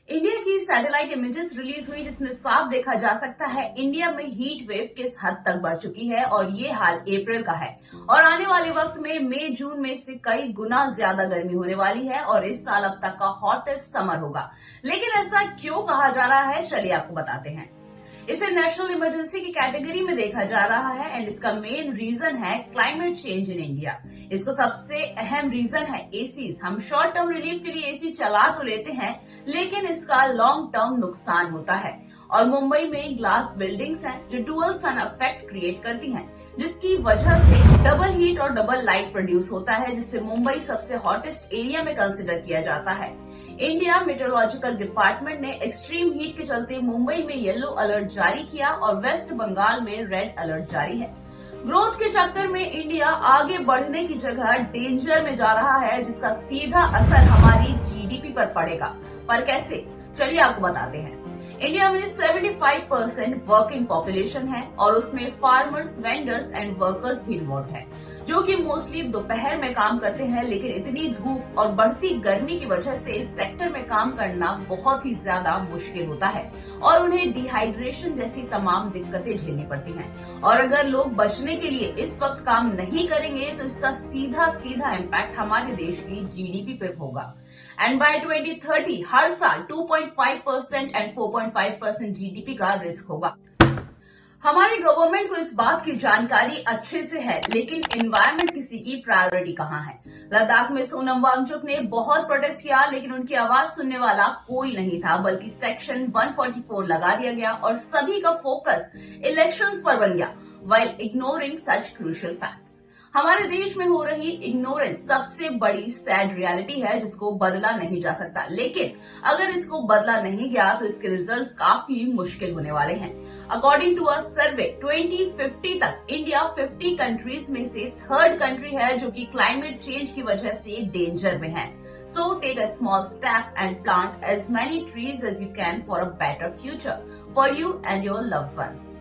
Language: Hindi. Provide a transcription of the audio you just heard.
इंडिया की सैटेलाइट इमेजेस रिलीज हुई जिसमें साफ देखा जा सकता है इंडिया में हीट वेव किस हद तक बढ़ चुकी है और ये हाल अप्रैल का है और आने वाले वक्त में मई जून में से कई गुना ज्यादा गर्मी होने वाली है और इस साल अब तक का हॉटेस्ट समर होगा। लेकिन ऐसा क्यों कहा जा रहा है, चलिए आपको बताते हैं। इसे नेशनल इमरजेंसी की कैटेगरी में देखा जा रहा है एंड इसका मेन रीजन है क्लाइमेट चेंज इन इंडिया। इसको सबसे अहम रीजन है एसीज। हम शॉर्ट टर्म रिलीफ के लिए एसी चला तो लेते हैं लेकिन इसका लॉन्ग टर्म नुकसान होता है और मुंबई में ग्लास बिल्डिंग्स हैं जो डुअल सन इफेक्ट क्रिएट करती हैं, जिसकी वजह से डबल हीट और डबल लाइट प्रोड्यूस होता है, जिससे मुंबई सबसे हॉटेस्ट एरिया में कंसिडर किया जाता है। इंडिया मेट्रोलॉजिकल डिपार्टमेंट ने एक्सट्रीम हीट के चलते मुंबई में येलो अलर्ट जारी किया और वेस्ट बंगाल में रेड अलर्ट जारी है। ग्रोथ के चक्कर में इंडिया आगे बढ़ने की जगह डेंजर में जा रहा है, जिसका सीधा असर हमारी जीडीपी पर पड़ेगा। पर कैसे, चलिए आपको बताते हैं। इंडिया में 75% वर्किंग पॉपुलेशन है और उसमें फार्मर्स, वेंडर्स एंड वर्कर्स भी इन्वॉल्व है, जो कि मोस्टली दोपहर में काम करते हैं। लेकिन इतनी धूप और बढ़ती गर्मी की वजह से इस सेक्टर में काम करना बहुत ही ज्यादा मुश्किल होता है और उन्हें डिहाइड्रेशन जैसी तमाम दिक्कतें झेलनी पड़ती हैं। और अगर लोग बचने के लिए इस वक्त काम नहीं करेंगे तो इसका सीधा सीधा इम्पैक्ट हमारे देश की जीडीपी पर होगा एंड बाय 2030 हर साल 2.5% एंड 4.5% जीडीपी का रिस्क होगा। हमारी गवर्नमेंट को इस बात की जानकारी अच्छे से है, लेकिन एनवायरनमेंट किसी की प्रायोरिटी कहाँ है। लद्दाख में सोनम वांगचुक ने बहुत प्रोटेस्ट किया लेकिन उनकी आवाज सुनने वाला कोई नहीं था, बल्कि सेक्शन 144 लगा दिया गया और सभी का फोकस इलेक्शंस पर बन गया व्हाइल इग्नोरिंग सच क्रूशियल फैक्ट्स। हमारे देश में हो रही इग्नोरेंस सबसे बड़ी सैड रियलिटी है जिसको बदला नहीं जा सकता, लेकिन अगर इसको बदला नहीं गया तो इसके रिजल्ट्स काफी मुश्किल होने वाले हैं। अकॉर्डिंग टू अ सर्वे 2050 तक इंडिया 50 कंट्रीज में से थर्ड कंट्री है जो कि क्लाइमेट चेंज की वजह से डेंजर में है। So take a small step and plant as many trees as you can for a better future for you and your loved once.